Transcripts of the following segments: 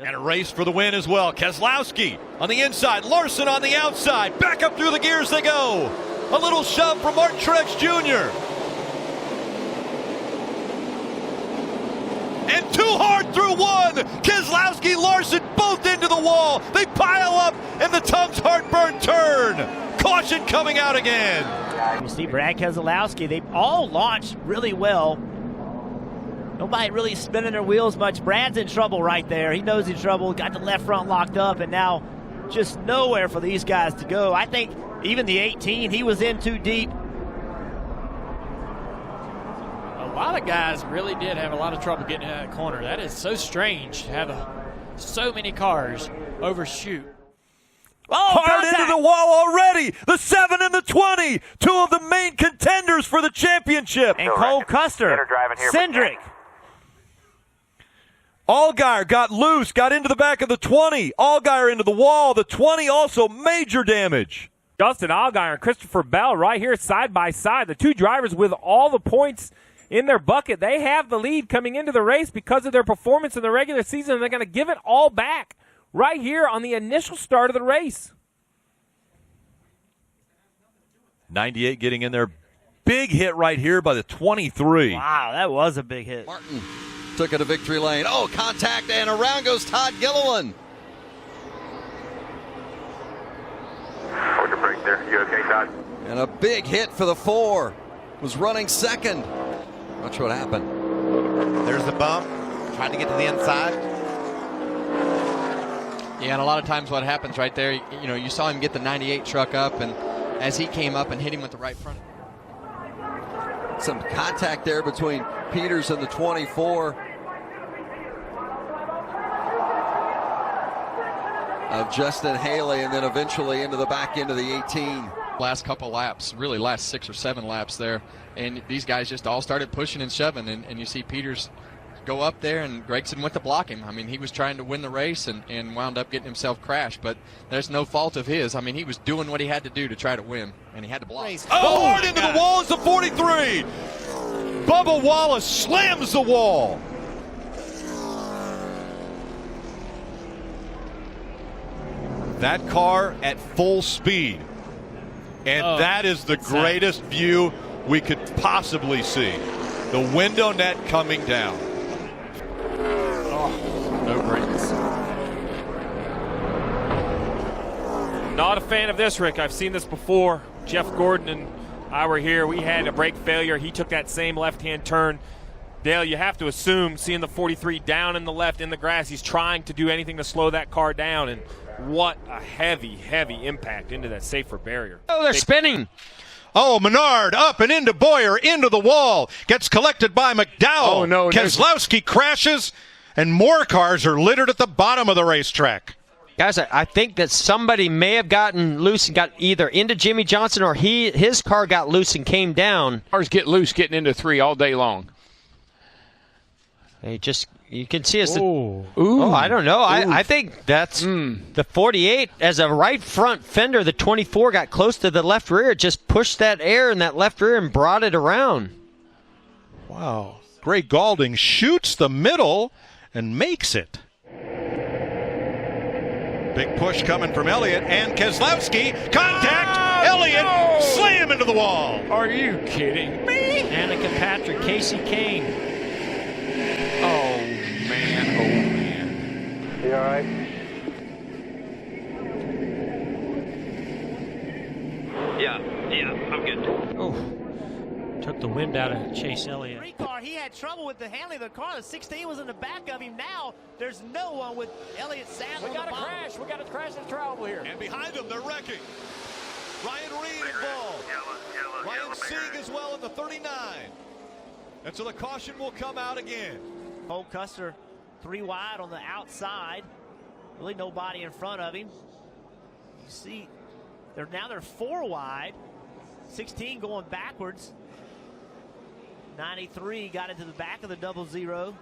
And a race for the win as well. Keselowski on the inside, Larson on the outside. Back up through the gears they go. A little shove from Martin Truex Jr. And too hard through one. Keselowski, Larson both into the wall. They pile up in the Tums heartburn turn. Caution coming out again. You see Brad Keselowski, they all launched really well. Nobody really spinning their wheels much. Brad's in trouble right there. He knows he's in trouble. Got the left front locked up, and now just nowhere for these guys to go. I think even the 18, he was in too deep. A lot of guys really did have a lot of trouble getting out of that corner. That is so strange to have so many cars overshoot. Oh, hard into the wall already. The 7 and the 20. Two of the main contenders for the championship. And Cole Custer, Cindric. Allgaier got loose, got into the back of the 20. Allgaier into the wall. The 20 also major damage. Justin Allgaier and Christopher Bell right here side by side. The two drivers with all the points in their bucket. They have the lead coming into the race because of their performance in the regular season, and they're going to give it all back right here on the initial start of the race. 98 getting in there. Big hit right here by the 23. Wow, that was a big hit. Martin took it to victory lane. Oh, contact, and around goes Todd Gilliland. Hold your brake there. You okay, Todd? And a big hit for the 4. Was running second. Not sure what happened. There's the bump. Trying to get to the inside. Yeah, and a lot of times what happens right there, you know, you saw him get the 98 truck up, and as he came up and hit him with the right front. Some contact there between Peters and the 24. Of Justin Haley, and then eventually into the back end of the 18. Last couple laps, really last 6 or 7 laps there, and these guys just all started pushing and shoving, and you see Peters go up there, and Gregson went to block him. I mean, he was trying to win the race and wound up getting himself crashed, but there's no fault of his. I mean, he was doing what he had to do to try to win, and he had to block. Oh, hard into the wall is the 43. Bubba Wallace slams the wall. That car at full speed. And that is the greatest view we could possibly see. The window net coming down. No brakes. Not a fan of this, Rick. I've seen this before. Jeff Gordon and I were here. We had a brake failure. He took that same left-hand turn. Dale, you have to assume, seeing the 43 down in the left in the grass, he's trying to do anything to slow that car down. And what a heavy, heavy impact into that safer barrier. Oh, they're spinning. Oh, Menard up and into Boyer, into the wall. Gets collected by McDowell. Oh, no. Keselowski crashes, and more cars are littered at the bottom of the racetrack. Guys, I think that somebody may have gotten loose and got either into Jimmy Johnson or his car got loose and came down. Cars get loose getting into 3 all day long. You can see us. I don't know. I think that's the 48 as a right front fender. The 24 got close to the left rear, just pushed that air in that left rear and brought it around. Wow. Gray Galding shoots the middle and makes it. Big push coming from Elliott and Keselowski. Contact! Elliott slam into the wall. Are you kidding me? Annika Patrick, Casey Kane. Oh, man. You all right? Yeah, I'm good. Oh, took the wind out of Chase Elliott. Car, he had trouble with the handling of the car. The 16 was in the back of him. Now there's no one with Elliott saddle. We got a crash. We got a crash in trouble here. And behind them, they're wrecking. Ryan Reed involved. Ryan Sieg as well in the 39. And so the caution will come out again. Cole Custer 3 wide on the outside. Really nobody in front of him. You see, they're 4 wide. 16 going backwards. 93 got into the back of the 00.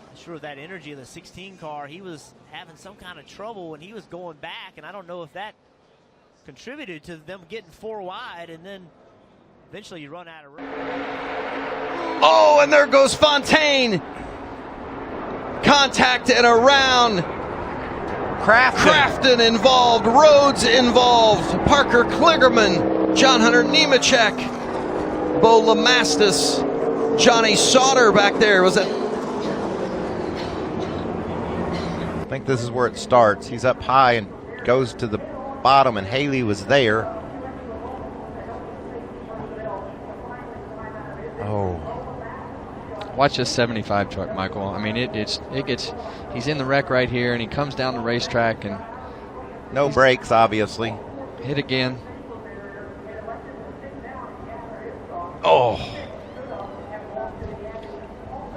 Not sure of that energy of the 16 car. He was having some kind of trouble when he was going back, and I don't know if that contributed to them getting 4 wide, and then eventually you run out of room. Oh, and there goes Fontaine. Contact and around. Crafton involved. Rhodes involved. Parker Kligerman. John Hunter Nemechek. Bo Lamastus. Johnny Sauter back there. Was it? I think this is where it starts. He's up high and goes to the bottom, and Haley was there. Oh. Watch this 75 truck, Michael. I mean, he's in the wreck right here, and he comes down the racetrack and no brakes, obviously. Hit again. Oh.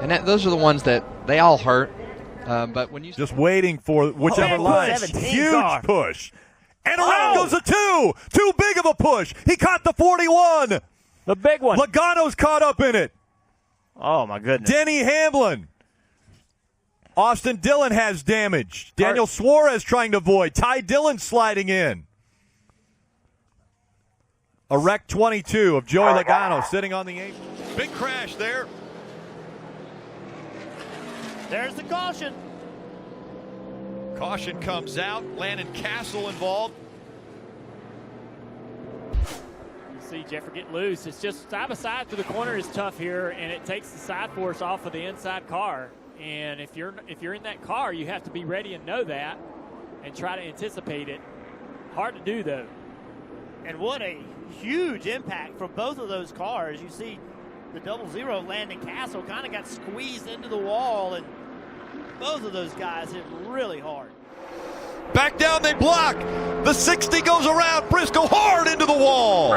And those are the ones that they all hurt. But when you just waiting for whichever line, huge push, and around goes a 2. Too big of a push. He caught the 41. The big one. Logano's caught up in it. Oh, my goodness. Denny Hamlin. Austin Dillon has damage. Daniel Suarez trying to avoid. Ty Dillon sliding in. A wreck 22 of Joey Logano sitting on the 8th. Big crash there. There's the caution. Caution comes out. Landon Castle involved. See Jeffrey get loose. It's just side by side through the corner is tough here, and it takes the side force off of the inside car. And if you're in that car, you have to be ready and know that, and try to anticipate it. Hard to do though. And what a huge impact from both of those cars. You see the 00 Landon Castle kind of got squeezed into the wall, and both of those guys hit really hard. Back down, they block. The 60 goes around. Briscoe hard into the wall.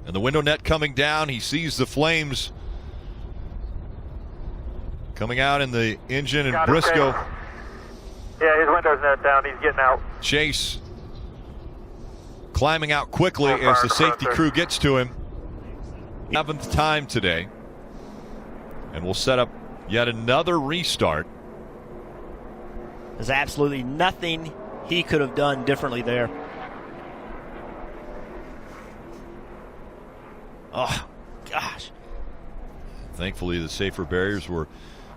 And the window net coming down. He sees the flames coming out in the engine, and Briscoe. Yeah, his window's net down. He's getting out. Chase climbing out quickly as the safety crew gets to him. 11th time today. And we'll set up yet another restart. There's absolutely nothing he could have done differently there. Oh, gosh. Thankfully, the safer barriers were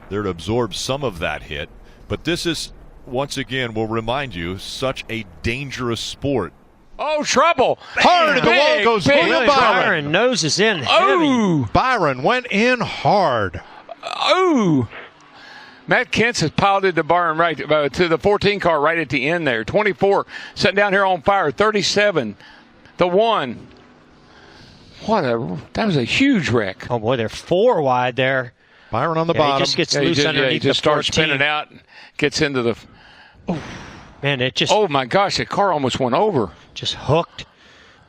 there to absorb some of that hit. But this is, once again, will remind you, such a dangerous sport. Oh, trouble. Hard, the wall goes Byron. Byron noses in heavy. Byron went in hard. Oh. Matt Kent's has piled into Byron right to the 14 car right at the end there. 24 sitting down here on fire. 37. The 1. That was a huge wreck. Oh, boy, they're 4 wide there. Byron on the bottom. He just gets loose underneath he just the 14. starts spinning out and gets into the... Oh. Man, it just... Oh, my gosh, the car almost went over. Just hooked,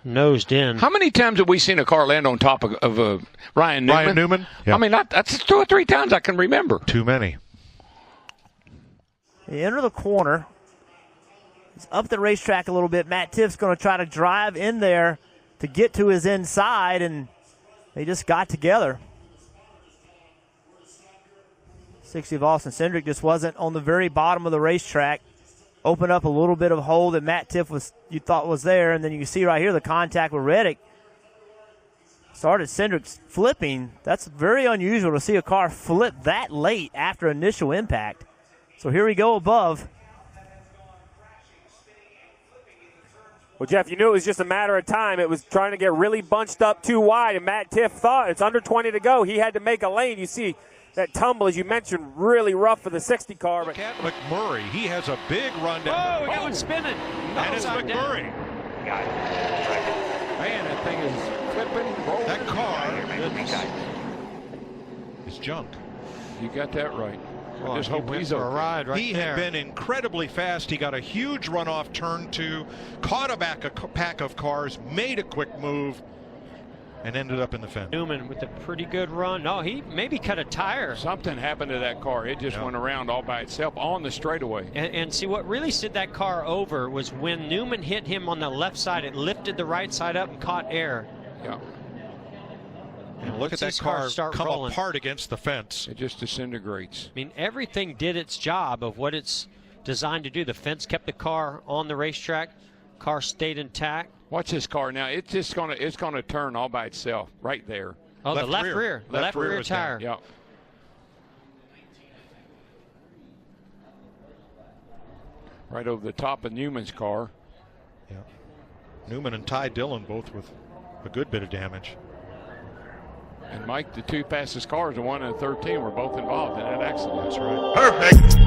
nosed in. How many times have we seen a car land on top of Ryan Newman? Ryan Newman? Yeah. I mean, that's 2 or 3 times I can remember. Too many. They enter the corner. He's up the racetrack a little bit. Matt Tiff's going to try to drive in there to get to his inside, and they just got together. 60 of Austin Cindric just wasn't on the very bottom of the racetrack. Open up a little bit of hole that Matt Tiff you thought was there, and then you can see right here the contact with Reddick. Started Cindric's flipping. That's very unusual to see a car flip that late after initial impact. So here we go above. Well, Jeff, you knew it was just a matter of time. It was trying to get really bunched up too wide, and Matt Tiff thought it's under 20 to go. He had to make a lane. You see that tumble, as you mentioned, really rough for the 60 car. But Cat McMurray, he has a big run down. Oh, we got one spinning. And it's McMurray. Man, that thing is flipping, rolling. That car is junk. You got that right. Well, I just hope he's for a ride right he there. had been incredibly fast. He got a huge runoff turn 2, caught a pack of cars, made a quick move, and ended up in the fence. Newman with a pretty good run. No, he maybe cut a tire. Something happened to that car. It just went around all by itself on the straightaway. And see, what really set that car over was when Newman hit him on the left side, it lifted the right side up and caught air. Yeah. And look at that car come apart against the fence. It just disintegrates. I mean, everything did its job of what it's designed to do. The fence kept the car on the racetrack. Car stayed intact. Watch this car now. It's just gonna turn all by itself right there. Oh, the left rear. The left rear tire. Yep. Right over the top of Newman's car. Yeah. Newman and Ty Dillon both with a good bit of damage. And Mike, the two fastest cars, the 1 and the 13, were both involved in that accident. That's right. Perfect.